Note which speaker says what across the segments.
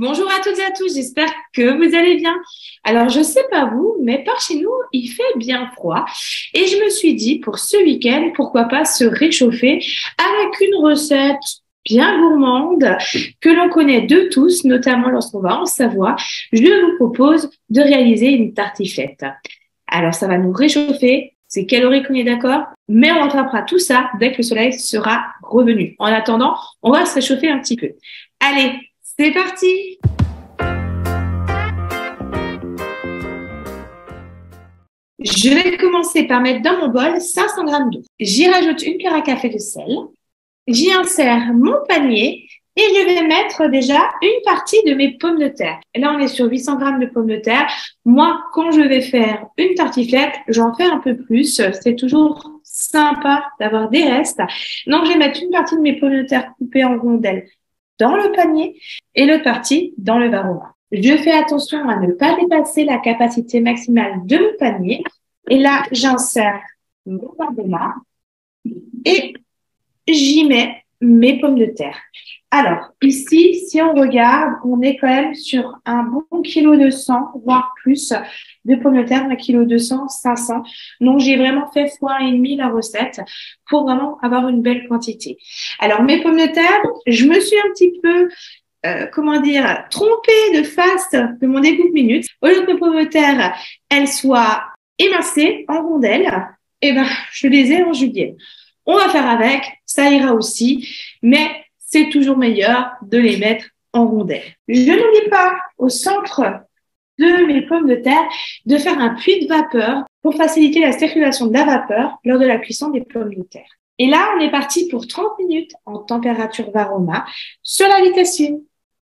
Speaker 1: Bonjour à toutes et à tous, j'espère que vous allez bien. Alors, je sais pas vous, mais par chez nous, il fait bien froid. Et je me suis dit, pour ce week-end, pourquoi pas se réchauffer avec une recette bien gourmande que l'on connaît de tous, notamment lorsqu'on va en Savoie. Je vous propose de réaliser une tartiflette. Alors, ça va nous réchauffer. C'est calorique, on est d'accord, mais on rattrapera tout ça dès que le soleil sera revenu. En attendant, on va se réchauffer un petit peu. Allez, c'est parti! Je vais commencer par mettre dans mon bol 500 g d'eau. J'y rajoute une cuillère à café de sel. J'y insère mon panier et je vais mettre déjà une partie de mes pommes de terre. Et là, on est sur 800 g de pommes de terre. Moi, quand je vais faire une tartiflette, j'en fais un peu plus. C'est toujours sympa d'avoir des restes. Donc, je vais mettre une partie de mes pommes de terre coupées en rondelles dans le panier et l'autre partie dans le varoma. Je fais attention à ne pas dépasser la capacité maximale de mon panier. Et là, j'insère mon varoma et j'y mets mes pommes de terre. Alors, ici, si on regarde, on est quand même sur un bon kilo de 100, voire plus de pommes de terre, 1 kilo 200, 500. Donc, j'ai vraiment fait fois et demi la recette pour vraiment avoir une belle quantité. Alors, mes pommes de terre, je me suis un petit peu, trompée de face de mon découpe minute. Au lieu que mes pommes de terre, elles soient émincées en rondelles, je les ai en julienne. On va faire avec, ça ira aussi, mais c'est toujours meilleur de les mettre en rondelles. Je n'oublie pas, au centre de mes pommes de terre, de faire un puits de vapeur pour faciliter la circulation de la vapeur lors de la cuisson des pommes de terre. Et là, on est parti pour 30 minutes en température varoma sur la vitesse 1.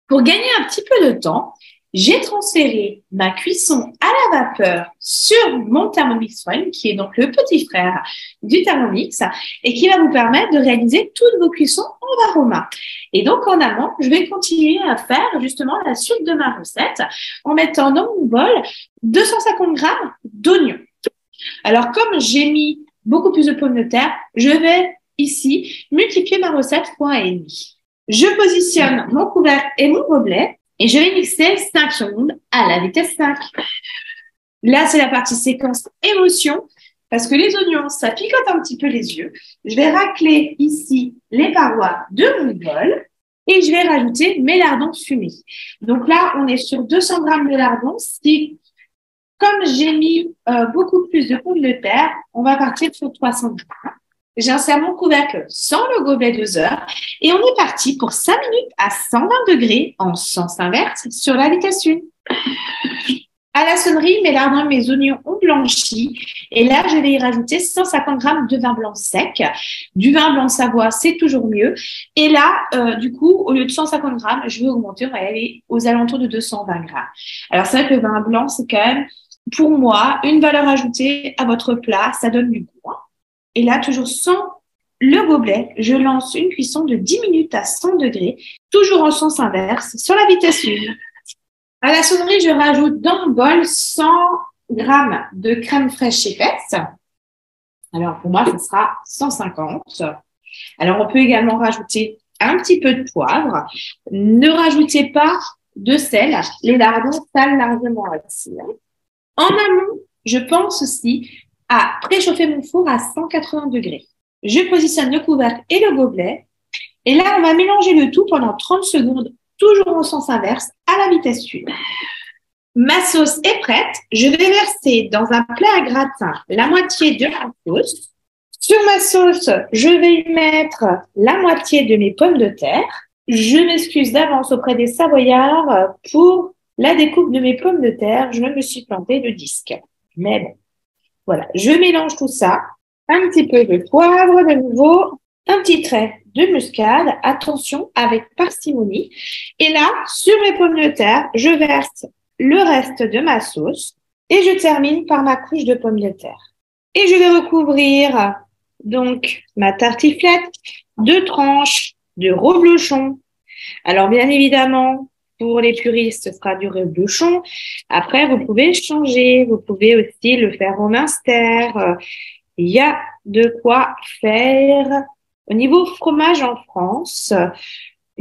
Speaker 1: Pour gagner un petit peu de temps, j'ai transféré ma cuisson à la vapeur sur mon Thermomix One, qui est donc le petit frère du Thermomix et qui va vous permettre de réaliser toutes vos cuissons en varoma. Et donc, en amont, je vais continuer à faire justement la suite de ma recette en mettant dans mon bol 250 g d'oignons. Alors, comme j'ai mis beaucoup plus de pommes de terre, je vais ici multiplier ma recette fois et demi. Je positionne mon couvercle et mon gobelet et je vais mixer 5 secondes à la vitesse 5. Là, c'est la partie séquence émotion parce que les oignons, ça picote un petit peu les yeux. Je vais racler ici les parois de mon bol et je vais rajouter mes lardons fumés. Donc là, on est sur 200 g de lardons. Comme j'ai mis beaucoup plus de pommes de terre, on va partir sur 300 g. J'insère mon couvercle sans le gobelet doseur et on est parti pour 5 minutes à 120 degrés en sens inverse sur la vitesse 1. À la sonnerie, mes lardons et mes oignons ont blanchi et là, je vais y rajouter 150 g de vin blanc sec. Du vin blanc Savoie, c'est toujours mieux. Et là, du coup, au lieu de 150 g, je vais augmenter, on va aller aux alentours de 220 g. Alors, c'est vrai que le vin blanc, c'est quand même, pour moi, une valeur ajoutée à votre plat. Ça donne du goût. Et là, toujours sans le gobelet, je lance une cuisson de 10 minutes à 100 degrés, toujours en sens inverse, sur la vitesse 1. À la sonnerie, je rajoute dans mon bol 100 g de crème fraîche épaisse. Alors, pour moi, ce sera 150. Alors, on peut également rajouter un petit peu de poivre. Ne rajoutez pas de sel. Les lardons salent largement aussi. En amont, je pense aussi à préchauffer mon four à 180 degrés. Je positionne le couvercle et le gobelet. Et là, on va mélanger le tout pendant 30 secondes, toujours en sens inverse, à la vitesse 1. Ma sauce est prête. Je vais verser dans un plat à gratin la moitié de la sauce. Sur ma sauce, je vais y mettre la moitié de mes pommes de terre. Je m'excuse d'avance auprès des Savoyards pour la découpe de mes pommes de terre. Je me suis plantée de disque. Mais bon. Voilà, je mélange tout ça, un petit peu de poivre de nouveau, un petit trait de muscade, attention avec parcimonie. Et là, sur mes pommes de terre, je verse le reste de ma sauce et je termine par ma couche de pommes de terre. Et je vais recouvrir donc ma tartiflette de tranches de reblochon. Alors bien évidemment, pour les puristes, ce sera du reblochon. Après, vous pouvez changer. Vous pouvez aussi le faire au minster. Il y a de quoi faire. Au niveau fromage en France,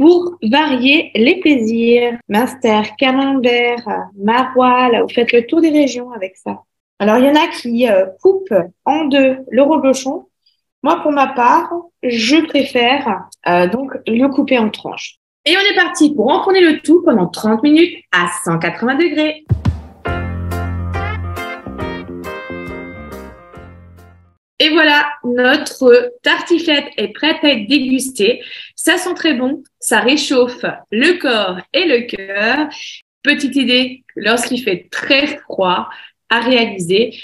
Speaker 1: pour varier les plaisirs. Munster, Camembert, Maroilles, là, vous faites le tour des régions avec ça. Alors, il y en a qui coupent en deux le reblochon. Moi, pour ma part, je préfère donc le couper en tranches. Et on est parti pour enfourner le tout pendant 30 minutes à 180 degrés. Et voilà, notre tartiflette est prête à être dégustée. Ça sent très bon, ça réchauffe le corps et le cœur. Petite idée, lorsqu'il fait très froid, à réaliser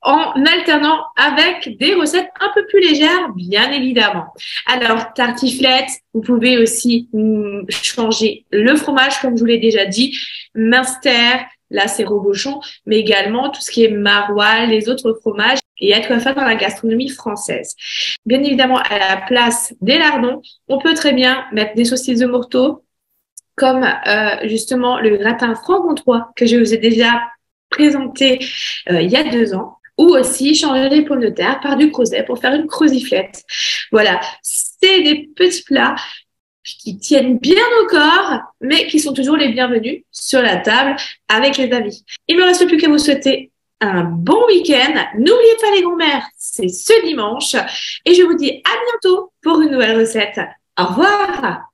Speaker 1: en alternant avec des recettes un peu plus légères, bien évidemment. Alors, tartiflette, vous pouvez aussi changer le fromage, comme je vous l'ai déjà dit, Munster, là c'est reblochon, mais également tout ce qui est maroilles, les autres fromages. Et il y a de quoi faire dans la gastronomie française. Bien évidemment, à la place des lardons, on peut très bien mettre des saucisses de morteau, comme justement le gratin franc-comtois que je vous ai déjà présenté il y a 2 ans, ou aussi changer les pommes de terre par du creuset pour faire une croziflette. Voilà, c'est des petits plats qui tiennent bien au corps, mais qui sont toujours les bienvenus sur la table avec les amis. Il ne me reste plus qu'à vous souhaiter un bon week-end. N'oubliez pas les grands-mères, c'est ce dimanche. Et je vous dis à bientôt pour une nouvelle recette. Au revoir!